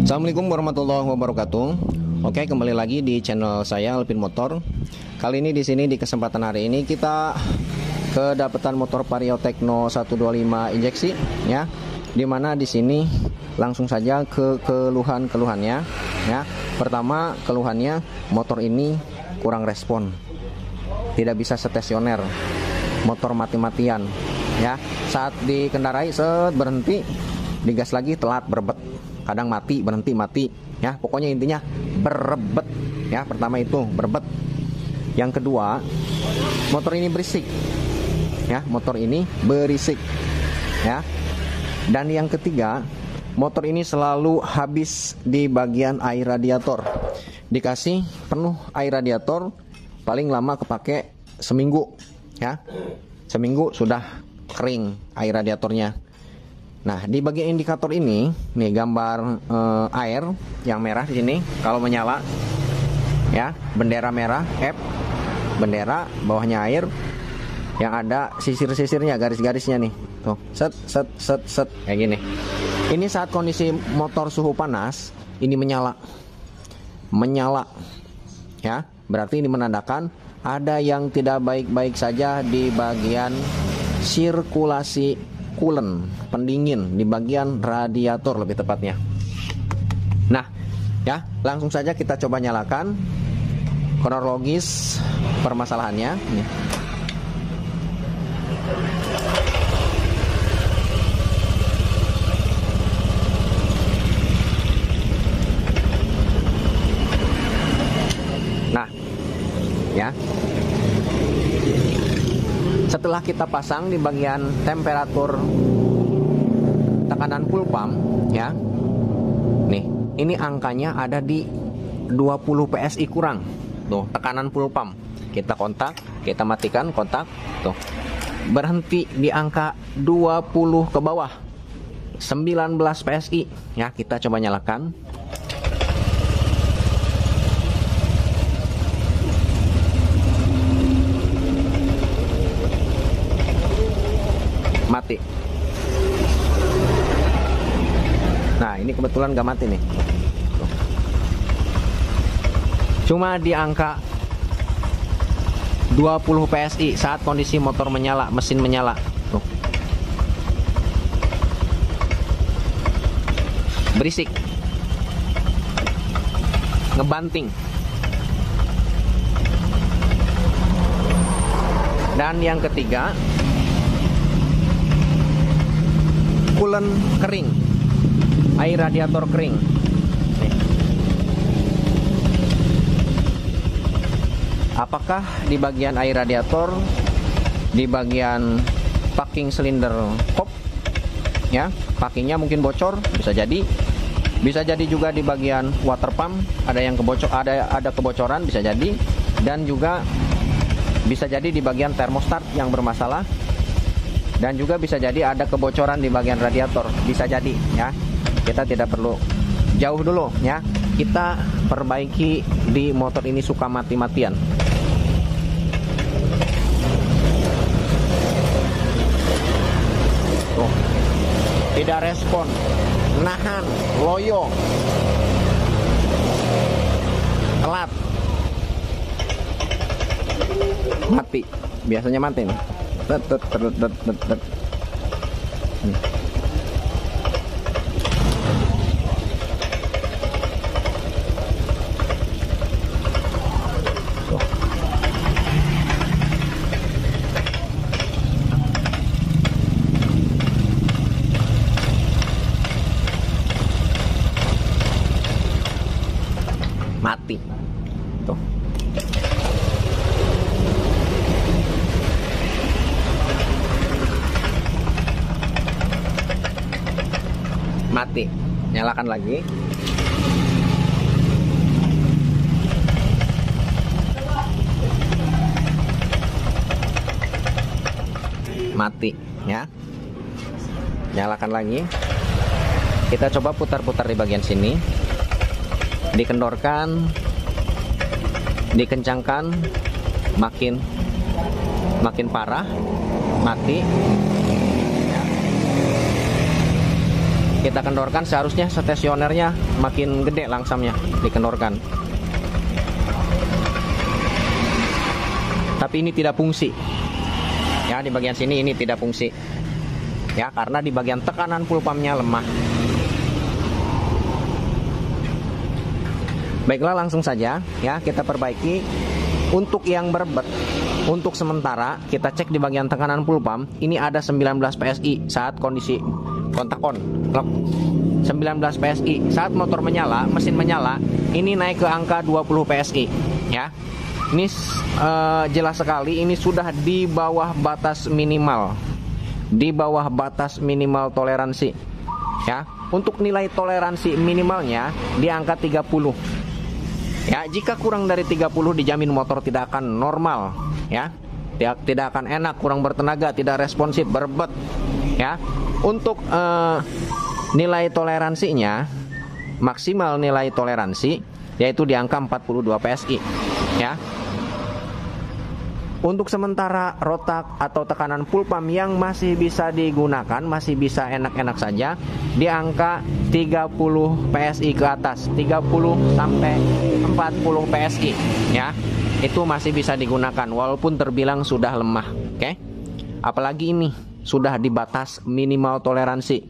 Assalamualaikum warahmatullahi wabarakatuh. Oke, kembali lagi di channel saya Alvin Motor. Kali ini di sini di kesempatan hari ini kita kedapatan motor Vario Tekno 125 injeksi ya. Dimana di sini langsung saja ke keluhannya ya. Pertama, keluhannya motor ini kurang respon. Tidak bisa stasioner. Motor mati-matian ya. Saat dikendarai berhenti, digas lagi telat berebet. Kadang mati, berhenti, mati ya, pokoknya intinya berebet ya. Pertama itu berebet. Yang kedua, motor ini berisik ya, motor ini berisik ya. Dan yang ketiga, motor ini selalu habis di bagian air radiator. Dikasih penuh air radiator, paling lama kepake seminggu ya. Seminggu sudah kering air radiatornya. Nah, di bagian indikator ini, nih gambar air yang merah di sini. Kalau menyala, ya, bendera merah F, bendera, bawahnya air, yang ada sisir-sisirnya, garis-garisnya nih. Tuh, set, kayak gini. Ini saat kondisi motor suhu panas, ini menyala, ya. Berarti ini menandakan ada yang tidak baik-baik saja di bagian sirkulasi coolant, pendingin di bagian radiator lebih tepatnya. Nah, ya, langsung saja kita coba nyalakan kronologis permasalahannya. Nih. Nah, ya. Setelah kita pasang di bagian temperatur tekanan full pump ya. Nih, ini angkanya ada di 20 PSI kurang. Tuh, tekanan full pump. Kita kontak, kita matikan kontak. Tuh. Berhenti di angka 20 ke bawah. 19 PSI ya, kita coba nyalakan. Mati. Nah, ini kebetulan gak mati nih. Cuma di angka 20 PSI saat kondisi motor menyala, mesin menyala. Tuh. Berisik. Ngebanting. Dan yang ketiga, coolant kering, air radiator kering. Nih. Apakah di bagian air radiator, di bagian packing silinder kop, ya, packingnya mungkin bocor, bisa jadi juga di bagian water pump ada yang ada kebocoran, bisa jadi, dan juga bisa jadi di bagian termostat yang bermasalah. Dan juga bisa jadi ada kebocoran di bagian radiator, bisa jadi ya. Kita tidak perlu jauh dulu ya. Kita perbaiki di motor ini suka mati-matian. Tuh. Tidak respon, nahan, loyo, telat, mati. Biasanya mati nih. Mati. Tuh. Mati. Nyalakan lagi. Mati ya. Nyalakan lagi. Kita coba putar-putar di bagian sini. Dikendorkan, dikencangkan, makin parah, mati. kita kendorkan, seharusnya stasionernya makin gede langsamnya dikendorkan. Tapi ini tidak fungsi. Ya, di bagian sini ini tidak fungsi. Ya, karena di bagian tekanan full pumpnya lemah. Baiklah, langsung saja ya kita perbaiki. Untuk yang berbet, untuk sementara kita cek di bagian tekanan full pump, ini ada 19 PSI saat kondisi kontak on, lock. 19 PSI. Saat motor menyala, mesin menyala, ini naik ke angka 20 PSI ya. Ini jelas sekali ini sudah di bawah batas minimal. Di bawah batas minimal toleransi. Ya, untuk nilai toleransi minimalnya di angka 30. Ya, jika kurang dari 30 dijamin motor tidak akan normal ya. Tidak akan enak, kurang bertenaga, tidak responsif, berbet ya. Untuk nilai toleransinya, maksimal nilai toleransi yaitu di angka 42 PSI ya. Untuk sementara rotak atau tekanan full pump yang masih bisa digunakan, masih bisa enak-enak saja di angka 30 PSI ke atas, 30 sampai 40 PSI ya. Itu masih bisa digunakan walaupun terbilang sudah lemah, oke? Apalagi ini sudah di batas minimal toleransi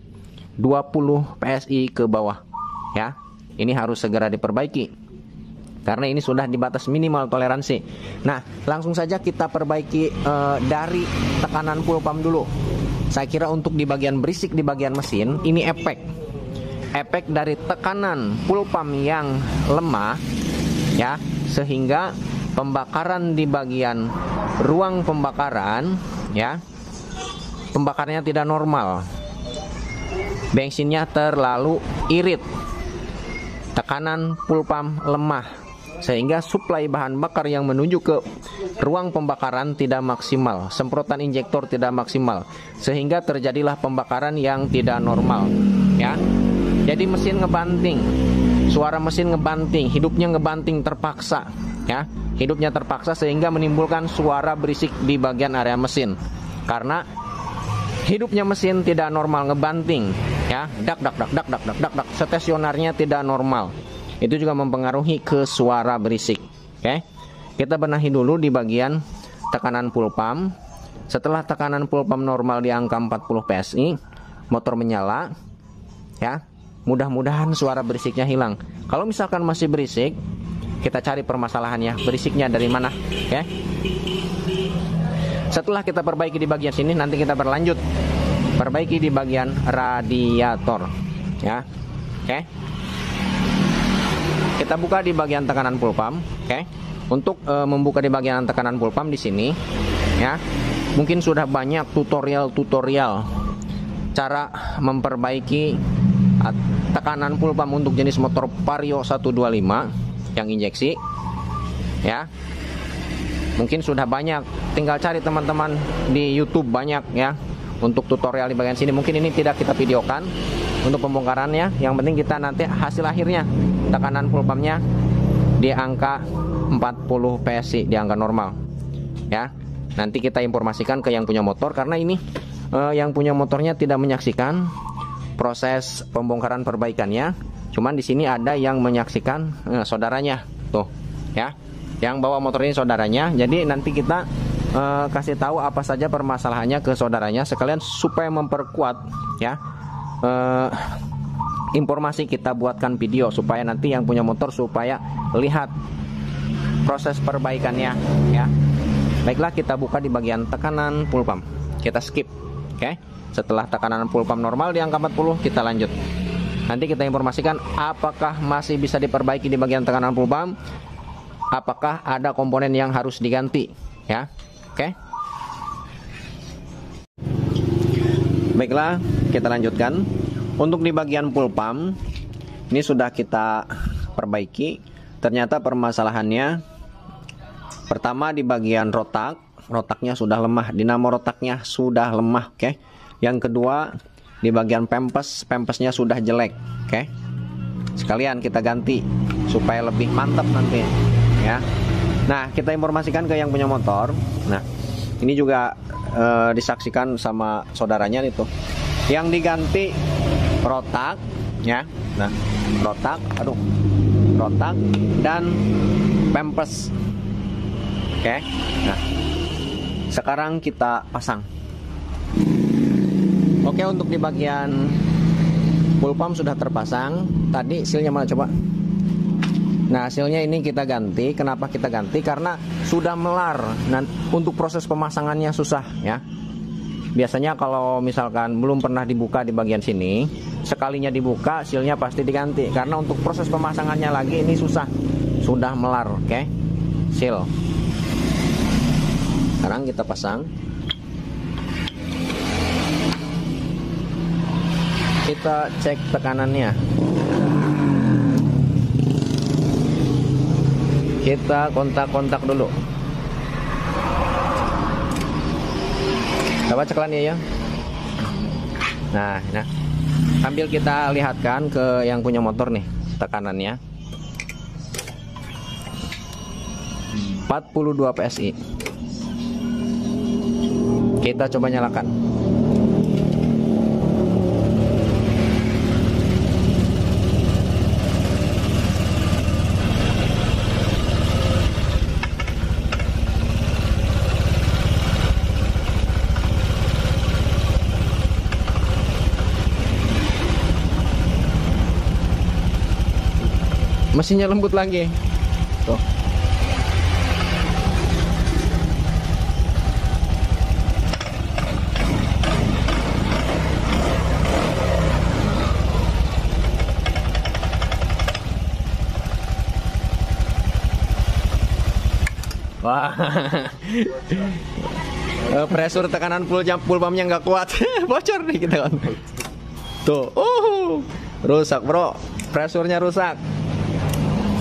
20 PSI ke bawah ya. Ini harus segera diperbaiki karena ini sudah di batas minimal toleransi. Nah, langsung saja kita perbaiki dari tekanan full pump dulu. Saya kira untuk di bagian berisik di bagian mesin, ini efek dari tekanan full pump yang lemah ya, sehingga pembakaran di bagian ruang pembakaran ya, pembakarnya tidak normal. Bensinnya terlalu irit. Tekanan full pump lemah, sehingga suplai bahan bakar yang menuju ke ruang pembakaran tidak maksimal, semprotan injektor tidak maksimal, sehingga terjadilah pembakaran yang tidak normal ya. Jadi mesin ngebanting, suara mesin ngebanting, hidupnya ngebanting terpaksa ya, hidupnya terpaksa sehingga menimbulkan suara berisik di bagian area mesin karena hidupnya mesin tidak normal, ngebanting ya, dak dak dak dak dak dak dak dak, stasionernya tidak normal. Itu juga mempengaruhi ke suara berisik. Oke, kita benahi dulu di bagian tekanan full pump. Setelah tekanan full pump normal di angka 40 PSI, motor menyala ya. Mudah-mudahan suara berisiknya hilang. Kalau misalkan masih berisik, kita cari permasalahannya, berisiknya dari mana. Oke, setelah kita perbaiki di bagian sini, nanti kita berlanjut perbaiki di bagian radiator ya. Oke, kita buka di bagian tekanan full pump. Oke. Untuk membuka di bagian tekanan full pump di sini ya. Mungkin sudah banyak tutorial cara memperbaiki tekanan full pump untuk jenis motor Vario 125 yang injeksi ya. Mungkin sudah banyak, tinggal cari teman-teman di YouTube banyak ya untuk tutorial di bagian sini. Mungkin ini tidak kita videokan untuk pembongkarannya. Yang penting kita nanti hasil akhirnya tekanan full pumpnya di angka 40 PSI, di angka normal ya. Nanti kita informasikan ke yang punya motor, karena ini yang punya motornya tidak menyaksikan proses pembongkaran perbaikannya. Cuman di sini ada yang menyaksikan saudaranya tuh ya, yang bawa motor ini saudaranya. Jadi nanti kita kasih tahu apa saja permasalahannya ke saudaranya, sekalian supaya memperkuat ya informasi, kita buatkan video supaya nanti yang punya motor supaya lihat proses perbaikannya ya. Baiklah, kita buka di bagian tekanan full pump. Kita skip. Oke. Setelah tekanan full pump normal di angka 40, kita lanjut. Nanti kita informasikan apakah masih bisa diperbaiki di bagian tekanan full pump, apakah ada komponen yang harus diganti ya. Oke. Baiklah, kita lanjutkan. Untuk di bagian full pump ini sudah kita perbaiki. Ternyata permasalahannya pertama di bagian rotaknya sudah lemah, dinamo rotaknya sudah lemah. Oke. Yang kedua di bagian pempesnya sudah jelek. Oke. Sekalian kita ganti supaya lebih mantap nanti ya. Nah, kita informasikan ke yang punya motor. Nah, ini juga disaksikan sama saudaranya itu. Yang diganti rotak ya. Nah, rotak, rotak dan pempes. Oke. Nah, sekarang kita pasang. Oke, untuk di bagian full pump sudah terpasang. Tadi sealnya mana coba? Nah, sealnya ini kita ganti. Kenapa kita ganti? Karena sudah melar. Nah, untuk proses pemasangannya susah ya. Biasanya kalau misalkan belum pernah dibuka di bagian sini, sekalinya dibuka sealnya pasti diganti. Karena untuk proses pemasangannya lagi ini susah. Sudah melar, oke? Seal. Sekarang kita pasang. Kita cek tekanannya. Kita kontak-kontak dulu. Coba ceklan ya. Nah, sambil kita lihatkan ke yang punya motor nih tekanannya. 42 PSI. Kita coba nyalakan. Mesinnya lembut lagi. Tuh. Wah. Pressure tekanan full pumpnya nggak kuat. Bocor nih kita kan. Tuh. Rusak, Bro. Pressure-nya rusak.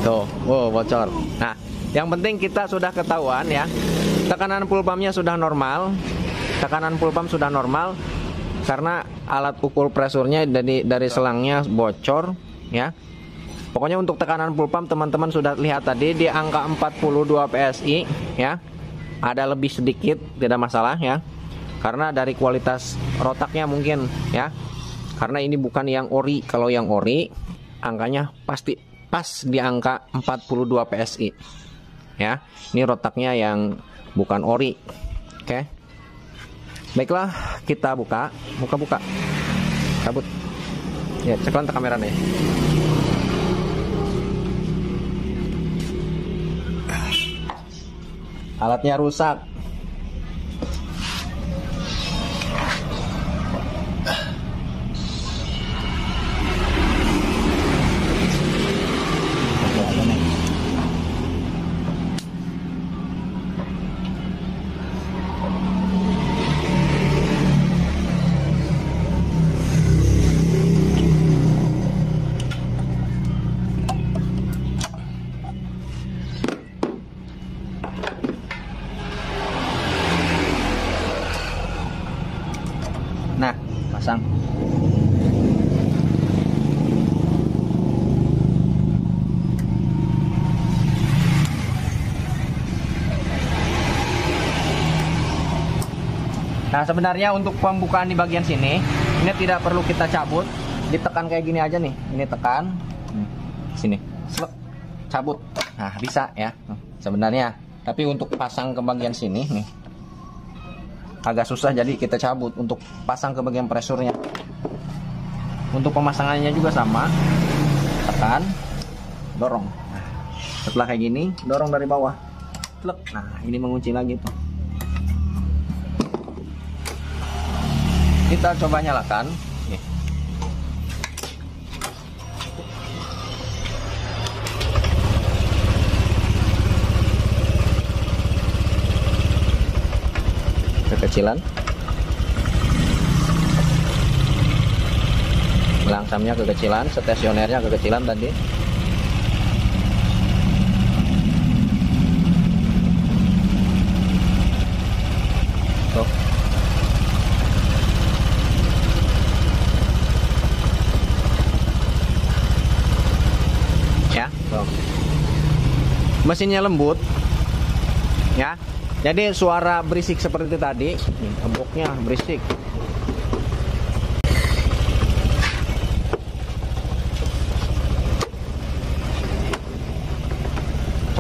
Tuh, bocor. Nah, yang penting kita sudah ketahuan ya. Tekanan full pumpnya sudah normal. Tekanan full pump sudah normal karena alat ukur pressure-nya dari selangnya bocor ya. Pokoknya untuk tekanan full pump teman-teman sudah lihat tadi di angka 42 PSI ya. Ada lebih sedikit, tidak masalah ya. Karena dari kualitas rotaknya mungkin ya. Karena ini bukan yang ori. Kalau yang ori angkanya pasti pas di angka 42 PSI ya. Ini rotaknya yang bukan ori. Oke. Baiklah, kita buka cabut ya. Ceklan ke kamera nih. Alatnya rusak. Nah, pasang. Nah, sebenarnya untuk pembukaan di bagian sini, ini tidak perlu kita cabut, ditekan kayak gini aja nih. Ini tekan, sini, selek, cabut. Nah, bisa ya, sebenarnya. Tapi untuk pasang ke bagian sini nih, agak susah, jadi kita cabut untuk pasang ke bagian pressure-nya. Untuk pemasangannya juga sama, tekan, dorong. Nah, setelah kayak gini, dorong dari bawah. Nah, ini mengunci lagi tuh. Kita coba nyalakan. Nih. Kekecilan. Langsamnya kekecilan, stasionernya kekecilan tadi. Tuh. Ya, tuh. Mesinnya lembut. Ya. Jadi suara berisik seperti tadi, geboknya berisik.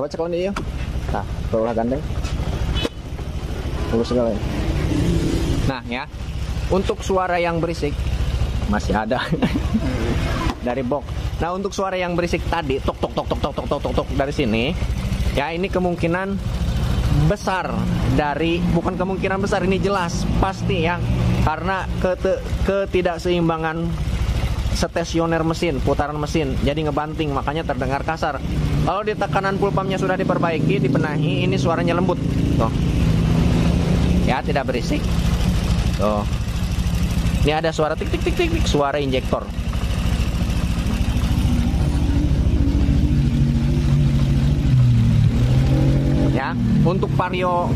Coba cek lagi ya. Nah, terulah gandeng. Terus segala. Nah ya, untuk suara yang berisik masih ada dari box. Nah untuk suara yang berisik tadi, tok tok tok tok tok tok tok tok, tok dari sini, ya ini kemungkinan besar dari, bukan kemungkinan besar, ini jelas pasti ya, karena ketidakseimbangan stasioner mesin, putaran mesin, jadi ngebanting, makanya terdengar kasar. Kalau di tekanan pulpamnya sudah diperbaiki, dibenahi, ini suaranya lembut, tuh. Ya, tidak berisik. Tuh. Ini ada suara tik tik tik tik, tik suara injektor. Ya, untuk Vario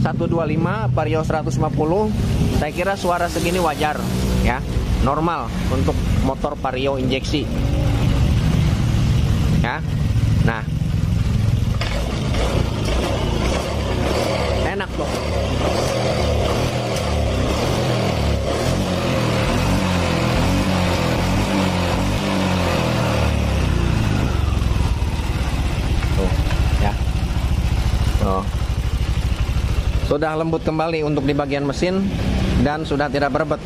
125, Vario 150, saya kira suara segini wajar, ya, normal untuk motor Vario injeksi. Ya. Nah. Enak loh. Sudah lembut kembali untuk di bagian mesin dan sudah tidak berbet.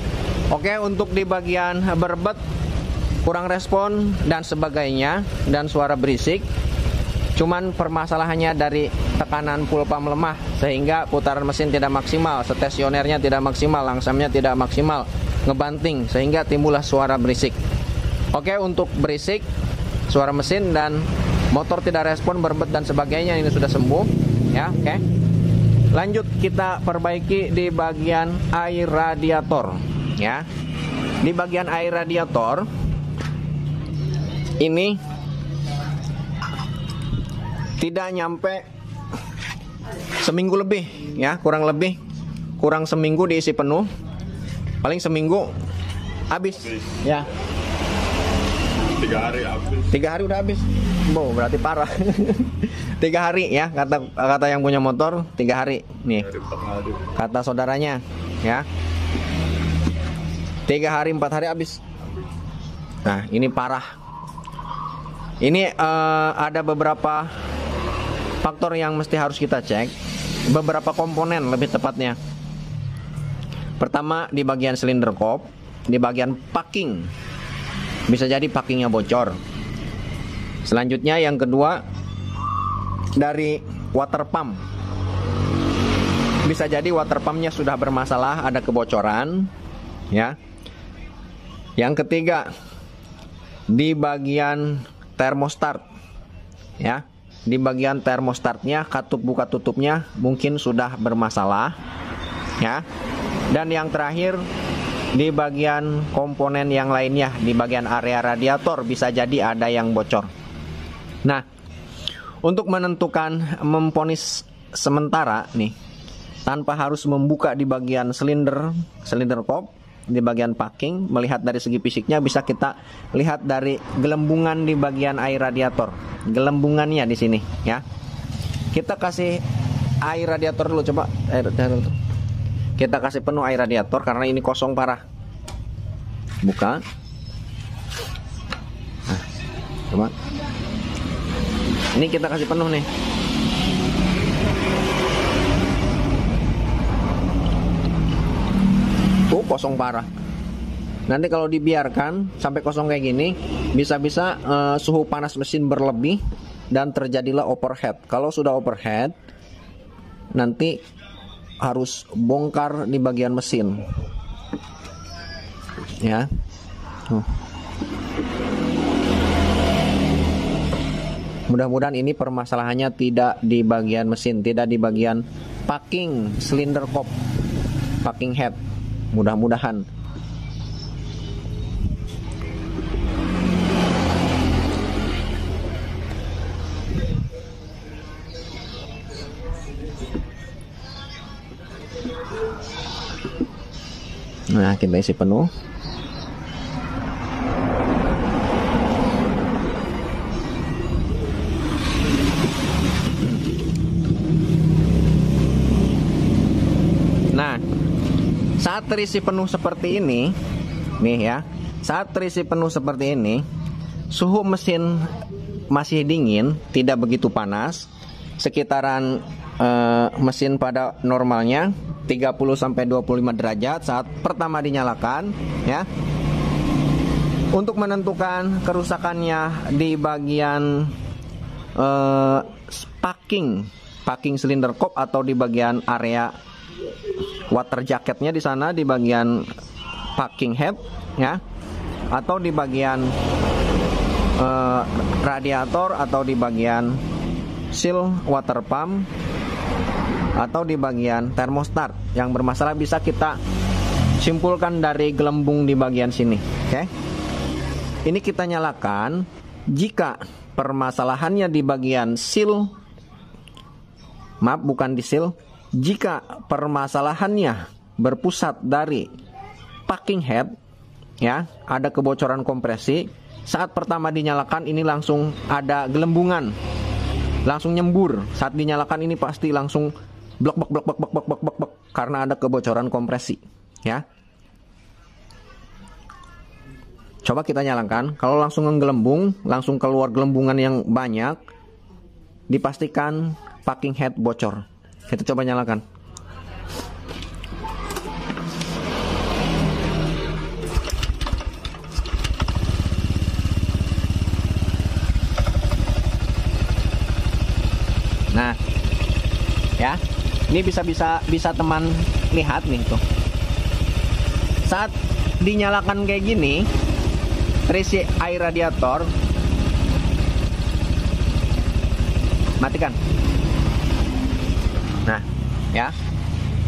Oke, untuk di bagian berbet, kurang respon dan sebagainya, dan suara berisik. Cuman permasalahannya dari tekanan pulpa melemah sehingga putaran mesin tidak maksimal, stasionernya tidak maksimal, langsamnya tidak maksimal, ngebanting sehingga timbullah suara berisik. Oke, untuk berisik, suara mesin dan motor tidak respon, berbet dan sebagainya ini sudah sembuh, ya. Oke. Lanjut kita perbaiki di bagian air radiator, ya. Di bagian air radiator ini tidak nyampe seminggu lebih, ya, kurang seminggu diisi penuh, paling seminggu habis, ya. 3 hari habis. 3 hari udah habis. Bo, berarti parah. 3 hari ya, kata yang punya motor 3 hari nih. Kata saudaranya, ya. 3 hari 4 hari habis. Nah, ini parah. Ini ada beberapa faktor yang mesti harus kita cek, beberapa komponen lebih tepatnya. Pertama di bagian silinder kop, di bagian packing. Bisa jadi packingnya bocor. Selanjutnya yang kedua dari water pump. Bisa jadi water pumpnya sudah bermasalah, ada kebocoran, ya. Yang ketiga di bagian termostat, ya. Di bagian termostatnya katup buka tutupnya mungkin sudah bermasalah, ya. Dan yang terakhir di bagian komponen yang lainnya, di bagian area radiator bisa jadi ada yang bocor. Nah, untuk menentukan, memvonis sementara nih, tanpa harus membuka di bagian silinder kop, di bagian packing, melihat dari segi fisiknya bisa kita lihat dari gelembungan di bagian air radiator. Gelembungannya di sini, ya. Kita kasih air radiator dulu, coba air radiator. Kita kasih penuh air radiator karena ini kosong parah. Buka. Nah, coba. Ini kita kasih penuh nih. Tuh kosong parah. Nanti kalau dibiarkan sampai kosong kayak gini, bisa-bisa suhu panas mesin berlebih dan terjadilah overheat. Kalau sudah overheat, nanti harus bongkar di bagian mesin, ya. Mudah-mudahan ini permasalahannya tidak di bagian mesin, tidak di bagian packing silinder kop, packing head. Mudah-mudahan. Nah, kita isi penuh. Nah, saat terisi penuh seperti ini, nih ya, saat terisi penuh seperti ini, suhu mesin masih dingin, tidak begitu panas, sekitaran mesin pada normalnya 30-25 derajat saat pertama dinyalakan, ya. Untuk menentukan kerusakannya di bagian packing silinder kop atau di bagian area water jacketnya, di sana di bagian packing head, ya, atau di bagian radiator, atau di bagian seal water pump, atau di bagian termostat yang bermasalah, bisa kita simpulkan dari gelembung di bagian sini. Oke. Ini kita nyalakan jika permasalahannya di bagian seal, maaf bukan di seal, jika permasalahannya berpusat dari packing head, ya, ada kebocoran kompresi. Saat pertama dinyalakan ini langsung ada gelembungan, langsung nyembur. Saat dinyalakan ini pasti langsung blok karena ada kebocoran kompresi, ya. Coba kita nyalakan, kalau langsung menggelembung, langsung keluar gelembungan yang banyak, dipastikan packing head bocor. Kita coba nyalakan. Nah, ya, ini bisa teman lihat nih tuh. Saat dinyalakan kayak gini, terisi air radiator, matikan. Nah, ya,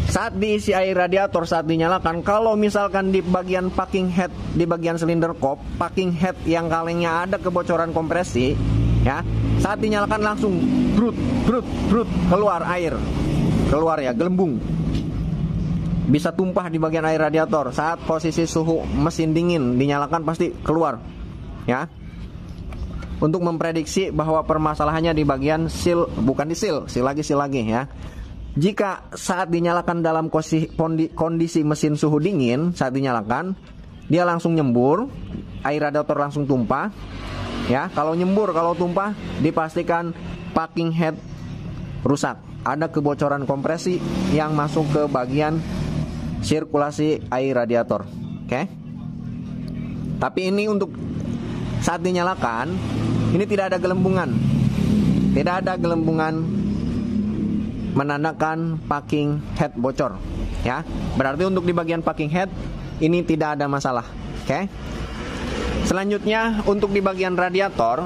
saat diisi air radiator, saat dinyalakan, kalau misalkan di bagian packing head, di bagian silinder kop, packing head yang kalengnya ada kebocoran kompresi, ya, saat dinyalakan langsung brut keluar air, keluar, ya, gelembung, bisa tumpah di bagian air radiator. Saat posisi suhu mesin dingin dinyalakan pasti keluar, ya. Untuk memprediksi bahwa permasalahannya di bagian seal, bukan di seal lagi, ya. Jika saat dinyalakan dalam kondisi mesin suhu dingin, saat dinyalakan dia langsung nyembur, air radiator langsung tumpah, ya. Kalau nyembur, kalau tumpah, dipastikan packing head rusak, ada kebocoran kompresi yang masuk ke bagian sirkulasi air radiator. Oke. Tapi ini untuk saat dinyalakan, ini tidak ada gelembungan. Tidak ada gelembungan menandakan packing head bocor, ya. Berarti untuk di bagian packing head ini tidak ada masalah. Oke. Selanjutnya untuk di bagian radiator.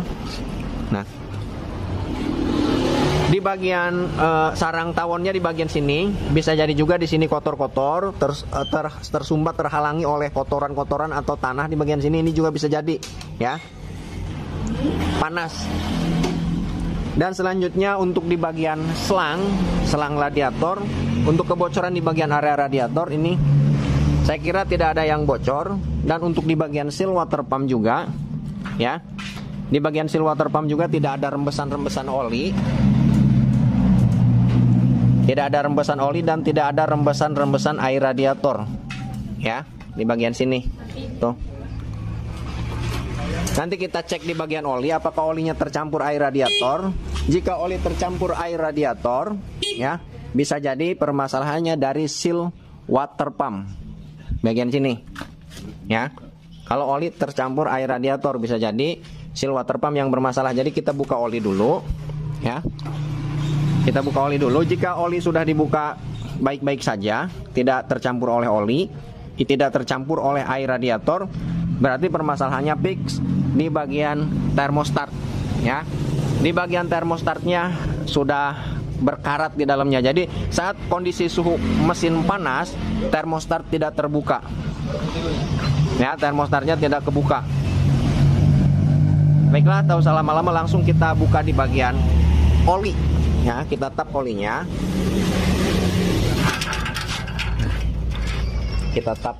Nah, di bagian sarang tawonnya di bagian sini, bisa jadi juga di sini kotor-kotor, tersumbat, terhalangi oleh kotoran-kotoran atau tanah di bagian sini. Ini juga bisa jadi, ya, panas. Dan selanjutnya untuk di bagian selang radiator, untuk kebocoran di bagian area radiator ini saya kira tidak ada yang bocor. Dan untuk di bagian seal water pump juga, ya, di bagian seal water pump juga tidak ada rembesan-rembesan oli. Tidak ada rembesan oli dan tidak ada rembesan-rembesan air radiator, ya, di bagian sini. Tuh. Nanti kita cek di bagian oli apakah olinya tercampur air radiator. Jika oli tercampur air radiator, ya, bisa jadi permasalahannya dari seal water pump bagian sini, ya. Kalau oli tercampur air radiator, bisa jadi seal water pump yang bermasalah. Jadi kita buka oli dulu, ya. Kita buka oli dulu. Jika oli sudah dibuka baik-baik saja, tidak tercampur oleh oli, tidak tercampur oleh air radiator, berarti permasalahannya fix di bagian termostat, ya. Di bagian termostatnya sudah berkarat di dalamnya. Jadi saat kondisi suhu mesin panas, termostat tidak terbuka, ya, termostatnya tidak kebuka. Baiklah, tak usah lama-lama, langsung kita buka di bagian oli, ya. Kita tap olinya, kita tap.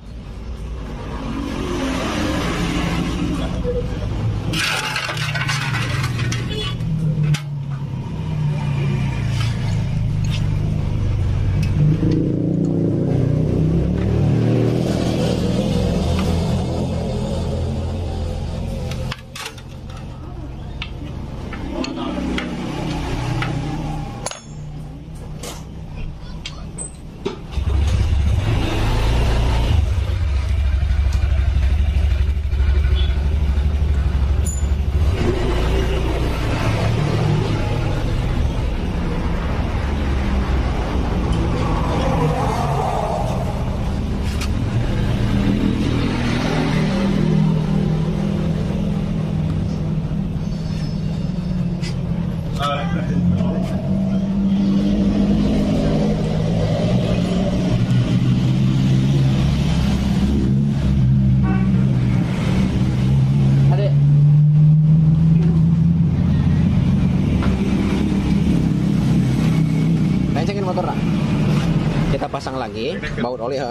pasang lagi baut oli ya.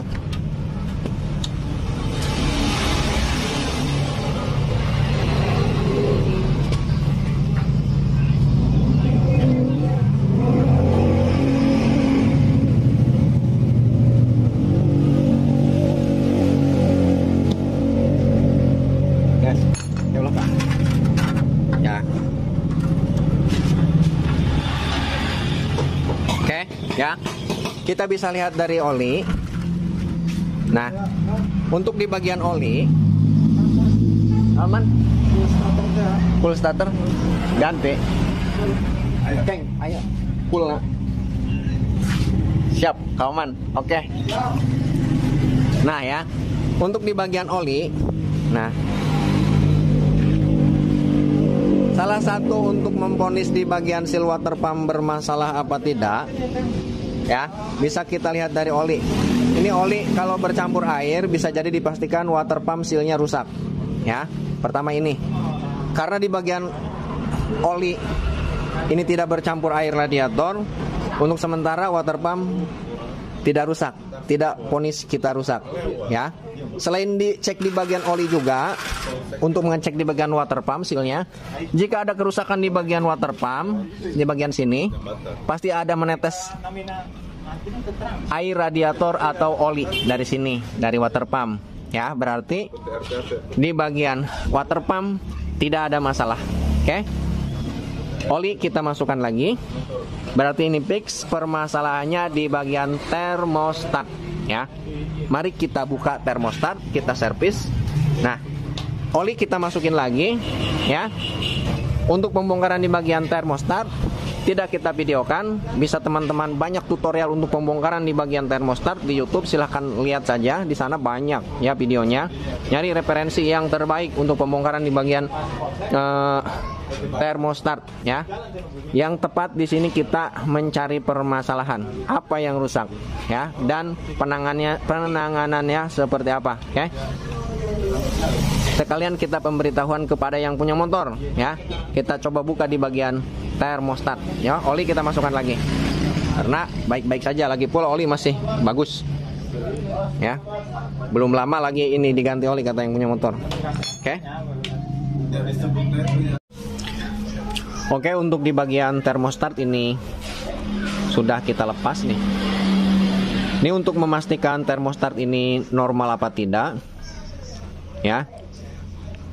Ya, kita bisa lihat dari oli. Nah, untuk di bagian oli, aman. Full starter, ganti. Keng, ayo, full nak. Siap, kawan. Oke. Nah ya, untuk di bagian oli, nah, salah satu untuk memvonis di bagian seal water pump bermasalah apa tidak, ya bisa kita lihat dari oli. Ini oli kalau bercampur air bisa jadi dipastikan water pump sealnya rusak. Ya, pertama ini karena di bagian oli ini tidak bercampur air radiator. Untuk sementara water pump tidak rusak, tidak vonis kita rusak. Ya, selain dicek di bagian oli juga untuk mengecek di bagian water pump sealnya. Jika ada kerusakan di bagian water pump di bagian sini, pasti ada menetes air radiator atau oli dari sini, dari water pump. Ya, berarti di bagian water pump tidak ada masalah. Oke. Oli kita masukkan lagi. Berarti ini fix, permasalahannya di bagian termostat, ya. Mari kita buka termostat, kita servis. Nah, oli kita masukin lagi, ya. Untuk pembongkaran di bagian termostat tidak kita videokan, bisa teman-teman banyak tutorial untuk pembongkaran di bagian termostat di YouTube, silahkan lihat saja, di sana banyak ya videonya. Nyari referensi yang terbaik untuk pembongkaran di bagian termostat, ya. Yang tepat di sini kita mencari permasalahan apa yang rusak, ya, dan penanganannya seperti apa, ya. Sekalian kita pemberitahuan kepada yang punya motor, ya. Kita coba buka di bagian termostat, ya. Oli kita masukkan lagi karena baik-baik saja, lagi full oli masih bagus, ya. Belum lama lagi ini diganti oli kata yang punya motor. Oke. Oke, untuk di bagian termostat ini sudah kita lepas nih. Ini untuk memastikan termostat ini normal apa tidak, ya.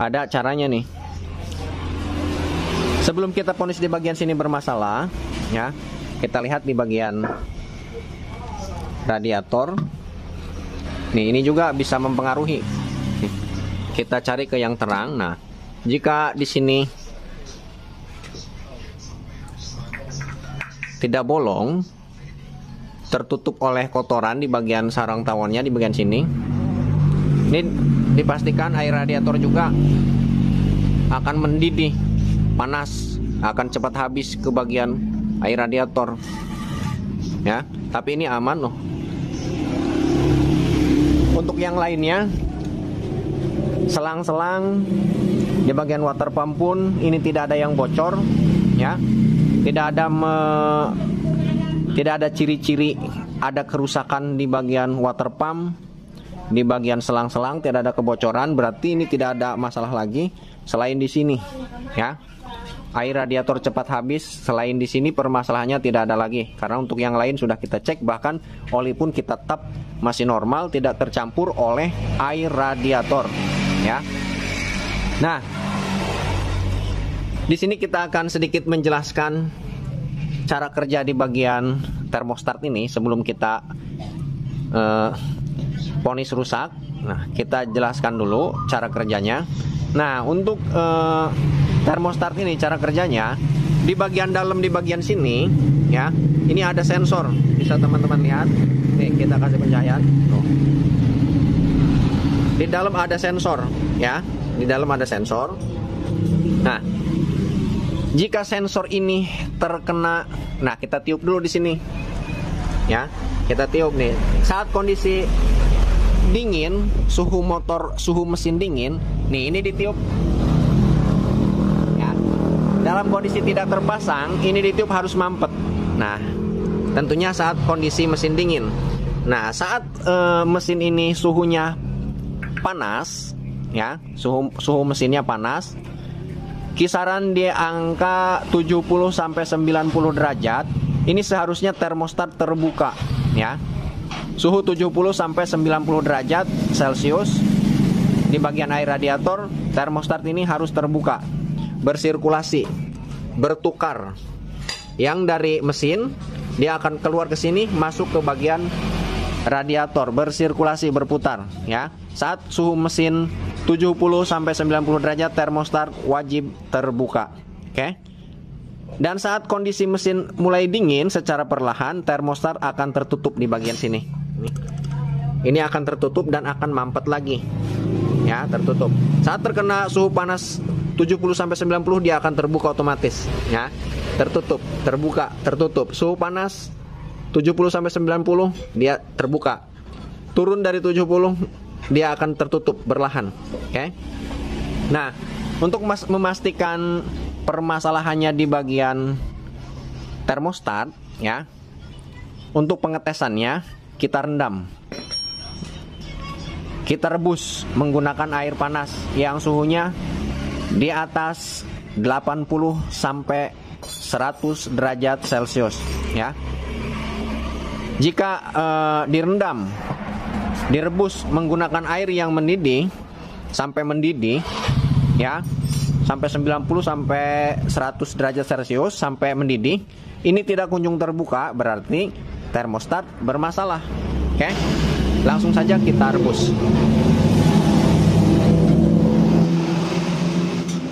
Ada caranya nih. Sebelum kita vonis di bagian sini bermasalah, ya, kita lihat di bagian radiator. Nih, ini juga bisa mempengaruhi. Nih, kita cari ke yang terang. Nah, jika di sini tidak bolong, tertutup oleh kotoran di bagian sarang tawonnya di bagian sini, ini dipastikan air radiator juga akan mendidih, panas, akan cepat habis ke bagian air radiator, ya. Tapi ini aman loh. Untuk yang lainnya, selang-selang di bagian water pump pun ini tidak ada yang bocor, ya. Tidak ada ciri-ciri ada kerusakan di bagian water pump, di bagian selang-selang tidak ada kebocoran, berarti ini tidak ada masalah lagi. Selain di sini, ya, air radiator cepat habis. Selain di sini permasalahannya tidak ada lagi, karena untuk yang lain sudah kita cek, bahkan oli pun kita tap masih normal, tidak tercampur oleh air radiator, ya. Nah, di sini kita akan sedikit menjelaskan cara kerja di bagian termostat ini sebelum kita vonis rusak. Nah, kita jelaskan dulu cara kerjanya. Nah, untuk termostat ini cara kerjanya di bagian dalam, di bagian sini, ya. Ini ada sensor, bisa teman-teman lihat. Nih, kita kasih pencahayaan. Tuh. Di dalam ada sensor, ya. Di dalam ada sensor. Nah, jika sensor ini terkena, nah kita tiup dulu di sini, ya. Kita tiup nih. Saat kondisi dingin, suhu motor, suhu mesin dingin, nih ini ditiup. Ya. Dalam kondisi tidak terpasang, ini ditiup harus mampet. Nah, tentunya saat kondisi mesin dingin. Nah, saat mesin ini suhunya panas, ya, suhu mesinnya panas, kisaran di angka 70 sampai 90 derajat, ini seharusnya termostat terbuka, ya. Suhu 70 sampai 90 derajat Celcius di bagian air radiator, termostat ini harus terbuka, bersirkulasi, bertukar. Yang dari mesin dia akan keluar ke sini, masuk ke bagian radiator, bersirkulasi, berputar, ya. Saat suhu mesin 70 sampai 90 derajat, termostat wajib terbuka. Oke. Dan saat kondisi mesin mulai dingin secara perlahan, termostat akan tertutup di bagian sini. Ini akan tertutup dan akan mampet lagi. Ya, tertutup. Saat terkena suhu panas 70 sampai 90, dia akan terbuka otomatis, ya. Tertutup, terbuka, tertutup. Suhu panas 70 sampai 90, dia terbuka. Turun dari 70, dia akan tertutup berlahan. Oke. Nah, untuk memastikan permasalahannya di bagian termostat, ya. Untuk pengetesannya kita rendam. Kita rebus menggunakan air panas yang suhunya di atas 80 sampai 100 derajat Celcius, ya. Jika direndam, direbus menggunakan air yang mendidih sampai mendidih, ya, sampai 90 sampai 100 derajat Celcius sampai mendidih, ini tidak kunjung terbuka, berarti termostat bermasalah. Oke, langsung saja kita rebus.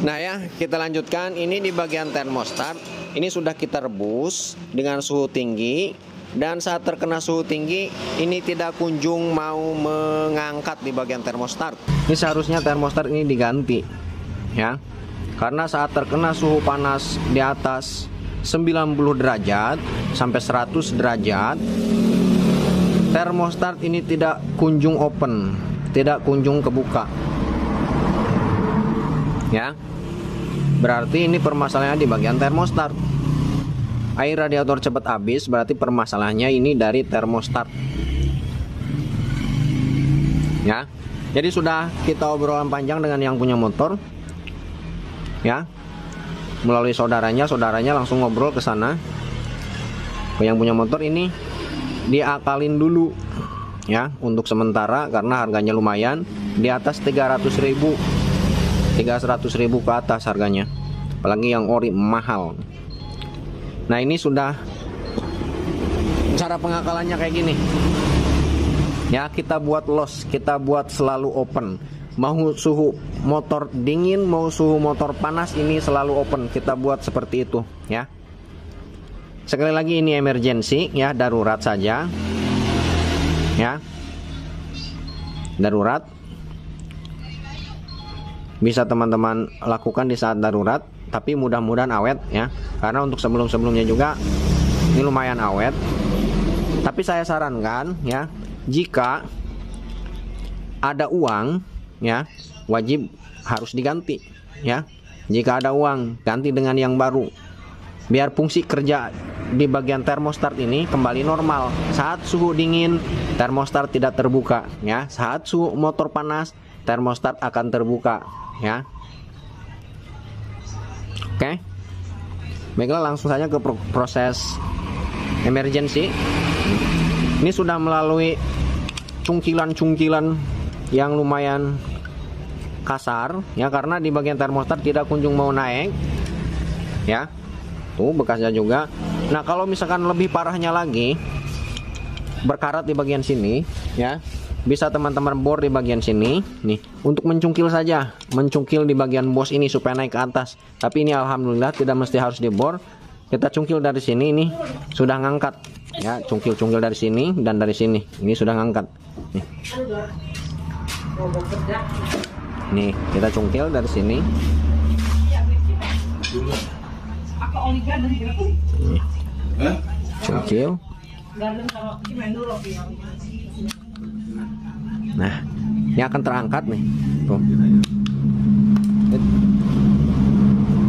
Nah, ya, kita lanjutkan. Ini di bagian termostat, ini sudah kita rebus dengan suhu tinggi, dan saat terkena suhu tinggi ini tidak kunjung mau mengangkat di bagian termostat. Ini seharusnya termostat ini diganti, ya, karena saat terkena suhu panas di atas 90 derajat sampai 100 derajat, termostat ini tidak kunjung open, tidak kunjung kebuka, ya. Berarti ini permasalahannya di bagian termostat. Air radiator cepat habis, berarti permasalahannya ini dari termostat, ya. Jadi sudah kita obrolan panjang dengan yang punya motor, ya, melalui saudaranya langsung ngobrol ke sana ke yang punya motor. Ini diakalin dulu, ya, untuk sementara, karena harganya lumayan, di atas 300.000 ke atas harganya, apalagi yang ori mahal. Nah, ini sudah cara pengakalannya kayak gini, ya. Kita buat loss, kita buat selalu open. Mau suhu motor dingin, mau suhu motor panas, ini selalu open. Kita buat seperti itu, ya. Sekali lagi, ini emergency, ya, darurat saja, ya, darurat. Bisa teman-teman lakukan di saat darurat, tapi mudah-mudahan awet, ya, karena untuk sebelum-sebelumnya juga ini lumayan awet. Tapi saya sarankan, ya, jika ada uang, ya, wajib harus diganti, ya. Jika ada uang, ganti dengan yang baru, biar fungsi kerja di bagian termostat ini kembali normal. Saat suhu dingin, termostat tidak terbuka, ya. Saat suhu motor panas, termostat akan terbuka, ya. Oke. Baiklah, langsung saja ke proses emergency. Ini sudah melalui cungkilan-cungkilan yang lumayan kasar, ya, karena di bagian termostat tidak kunjung mau naik, ya. Tuh bekasnya juga. Nah, kalau misalkan lebih parahnya lagi, berkarat di bagian sini, ya, bisa teman-teman bor di bagian sini, nih, untuk mencungkil saja, mencungkil di bagian bos ini supaya naik ke atas. Tapi ini alhamdulillah tidak mesti harus dibor. Kita cungkil dari sini, ini sudah ngangkat, ya. Cungkil-cungkil dari sini dan dari sini, ini sudah ngangkat. Nih, kita cungkil dari sini. Nih, cungkil. Nah, ini akan terangkat nih. Tuh.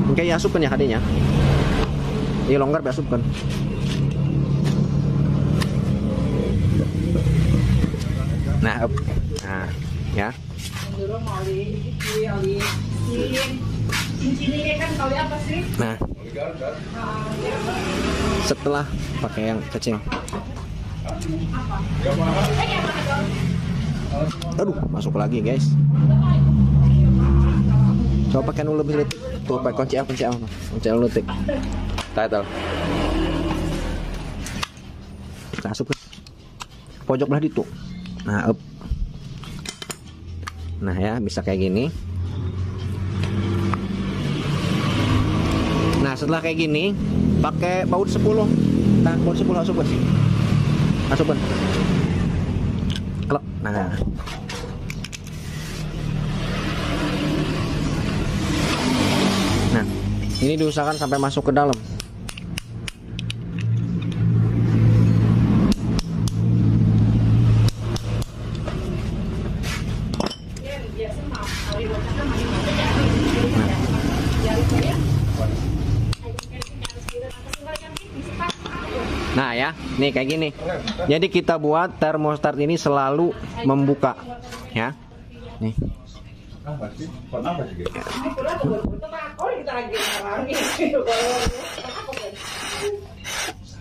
Oke, ya, asupkan ya hadinya. Ini longgar, asupkan. Nah, up. Nah, ya. Nah, setelah pakai yang kecil. Aduh, masuk lagi guys. Coba pakai nu lebih letik. Tuh, pakai kunci apa? Kunci letik. Title. Kita asup ke pojok belah itu. Nah, up. Nah ya, bisa kayak gini. Nah, setelah kayak gini, pakai baut 10. Nah, baut 10 asupkan. Asupkan. Kalau, nah. Nah, ini diusahakan sampai masuk ke dalam. Nah ya, nih kayak gini. Jadi kita buat termostat ini selalu membuka, ya. Nih.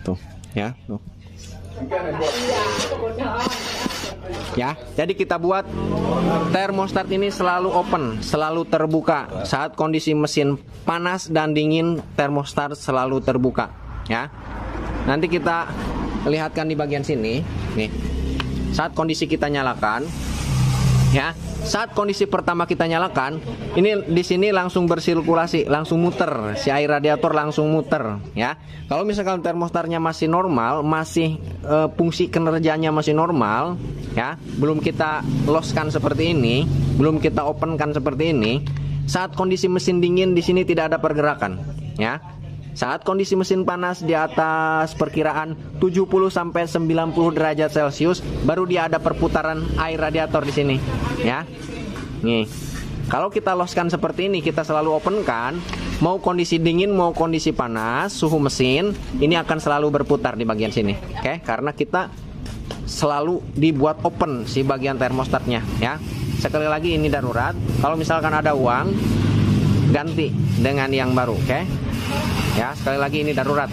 Tuh, ya, tuh. Ya, jadi kita buat termostat ini selalu open, selalu terbuka. Saat kondisi mesin panas dan dingin, termostat selalu terbuka, ya. Nanti kita lihatkan di bagian sini, nih. Saat kondisi kita nyalakan, ya. Saat kondisi pertama kita nyalakan, ini di sini langsung bersirkulasi, langsung muter, si air radiator langsung muter, ya. Kalau misalkan termostatnya masih normal, masih fungsi kinerjanya masih normal, ya, belum kita loskan seperti ini, belum kita openkan seperti ini. Saat kondisi mesin dingin di sini tidak ada pergerakan, ya. Saat kondisi mesin panas di atas perkiraan 70 sampai 90 derajat Celcius, baru dia ada perputaran air radiator di sini, ya. Nih. Kalau kita loskan seperti ini, kita selalu openkan, mau kondisi dingin mau kondisi panas, suhu mesin ini akan selalu berputar di bagian sini. Oke, karena kita selalu dibuat open si bagian termostatnya, ya. Sekali lagi ini darurat. Kalau misalkan ada uang, ganti dengan yang baru, oke? Ya, sekali lagi ini darurat.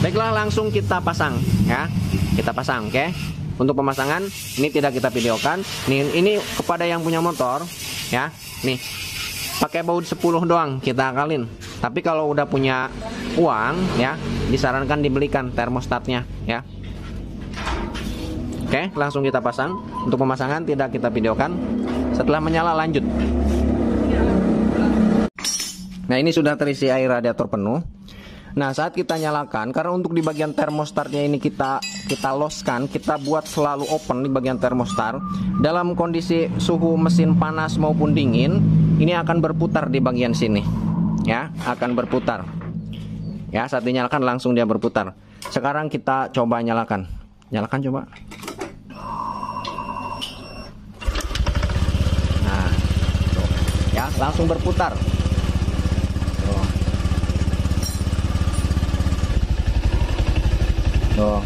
Baiklah, langsung kita pasang, ya. Kita pasang, oke? Untuk pemasangan ini tidak kita videokan. Ini kepada yang punya motor, ya. Nih, pakai baut 10 doang kita akalin. Tapi kalau udah punya uang, ya, disarankan dibelikan termostatnya, ya. Oke, langsung kita pasang. Untuk pemasangan tidak kita videokan. Setelah menyala lanjut. Nah, ini sudah terisi air radiator penuh. Nah, saat kita nyalakan, karena untuk di bagian termostatnya ini kita loskan, kita buat selalu open di bagian termostat. Dalam kondisi suhu mesin panas maupun dingin, ini akan berputar di bagian sini, ya, akan berputar. Ya, saat dinyalakan langsung dia berputar. Sekarang kita coba nyalakan. Nyalakan coba. Nah, tuh, ya, langsung berputar. Tuh.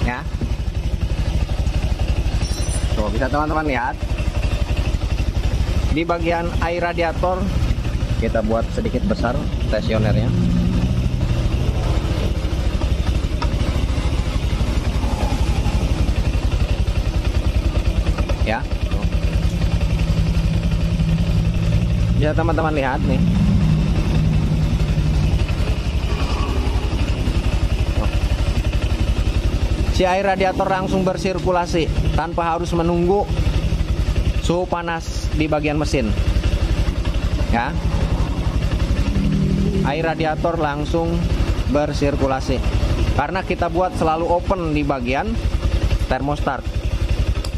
Ya. Tuh, bisa teman-teman lihat. Di bagian air radiator kita buat sedikit besar stasionernya. Ya. Tuh. Bisa teman-teman lihat nih. Si air radiator langsung bersirkulasi tanpa harus menunggu suhu panas di bagian mesin, ya. Air radiator langsung bersirkulasi karena kita buat selalu open di bagian termostat,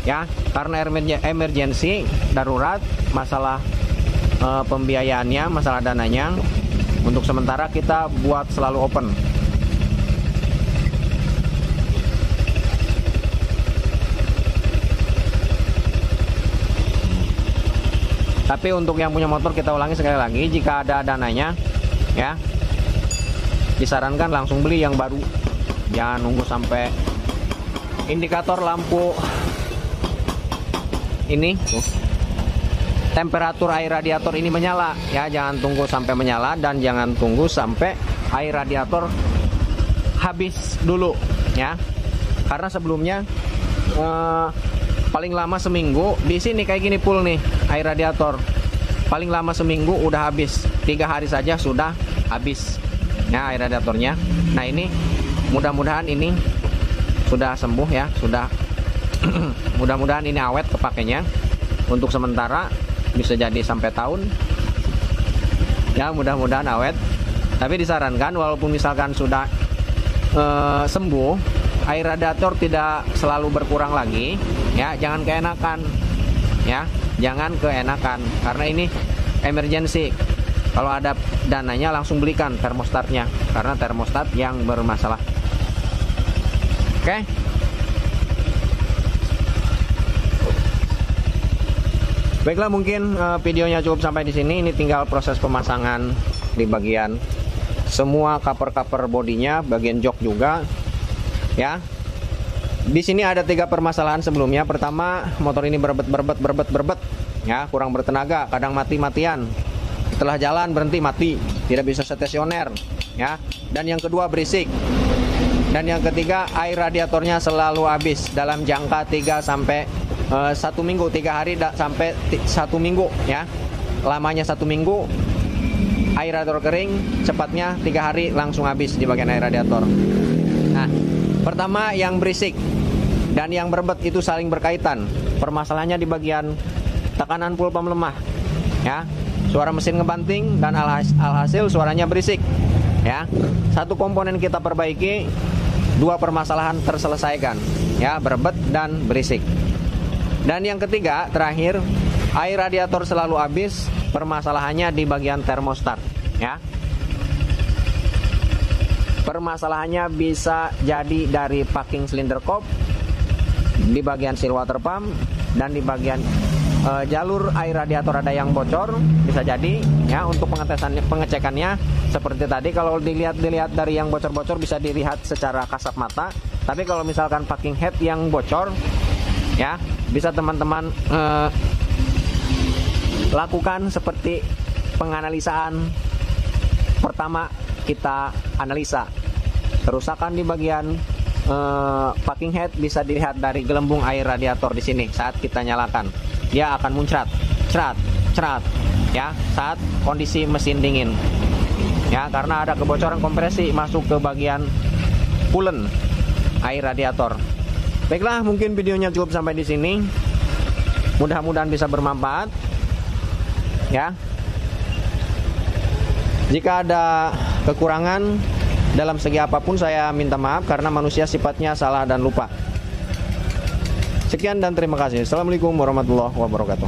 ya. Karena emergency darurat, masalah pembiayaannya, masalah dananya, untuk sementara kita buat selalu open. Tapi untuk yang punya motor, kita ulangi sekali lagi, jika ada dananya, ya, disarankan langsung beli yang baru, Jangan nunggu sampai indikator lampu ini tuh, temperatur air radiator ini menyala ya. Jangan tunggu sampai menyala dan jangan tunggu sampai air radiator habis dulu ya. Karena sebelumnya paling lama seminggu di sini kayak gini full nih air radiator. Paling lama seminggu udah habis, 3 hari saja sudah habis ya air radiatornya. Nah ini mudah-mudahan ini sudah sembuh ya, sudah mudah-mudahan ini awet kepakainya untuk sementara, bisa jadi sampai tahun ya, mudah-mudahan awet. Tapi disarankan walaupun misalkan sudah sembuh, air radiator tidak selalu berkurang lagi ya, jangan keenakan ya, jangan keenakan karena ini emergency. Kalau ada dananya langsung belikan termostatnya, karena termostat yang bermasalah. Oke. Baiklah, mungkin videonya cukup sampai di sini. Ini tinggal proses pemasangan di bagian semua cover-cover bodinya, bagian jok juga ya. Di sini ada 3 permasalahan sebelumnya. Pertama, motor ini berbet ya, kurang bertenaga, kadang mati-matian. Setelah jalan berhenti mati, tidak bisa stasioner ya. Dan yang kedua berisik. Dan yang ketiga, air radiatornya selalu habis dalam jangka 3 sampai 1 minggu, 3 hari sampai 1 minggu ya. Lamanya 1 minggu. Air radiator kering, cepatnya 3 hari langsung habis di bagian air radiator. Nah, pertama yang berisik dan yang berbet itu saling berkaitan. Permasalahannya di bagian tekanan pulpa melemah ya. Suara mesin ngebanting dan alhasil suaranya berisik ya. Satu komponen kita perbaiki, 2 permasalahan terselesaikan ya, berbet dan berisik. Dan yang ketiga terakhir, air radiator selalu habis, permasalahannya di bagian termostat ya. Permasalahannya bisa jadi dari packing cylinder cope, di bagian seal water pump, dan di bagian jalur air radiator ada yang bocor, bisa jadi ya. Untuk pengecekannya seperti tadi, kalau dilihat dari yang bocor-bocor bisa dilihat secara kasat mata. Tapi kalau misalkan packing head yang bocor ya, bisa teman-teman lakukan seperti penganalisaan. Pertama, kita analisa kerusakan di bagian packing head, bisa dilihat dari gelembung air radiator di sini. Saat kita nyalakan, dia akan muncrat, cerat ya, saat kondisi mesin dingin ya, karena ada kebocoran kompresi masuk ke bagian coolant air radiator. Baiklah, mungkin videonya cukup sampai di sini. Mudah-mudahan bisa bermanfaat ya. Jika ada kekurangan dalam segi apapun, saya minta maaf karena manusia sifatnya salah dan lupa. Sekian dan terima kasih. Assalamualaikum warahmatullahi wabarakatuh.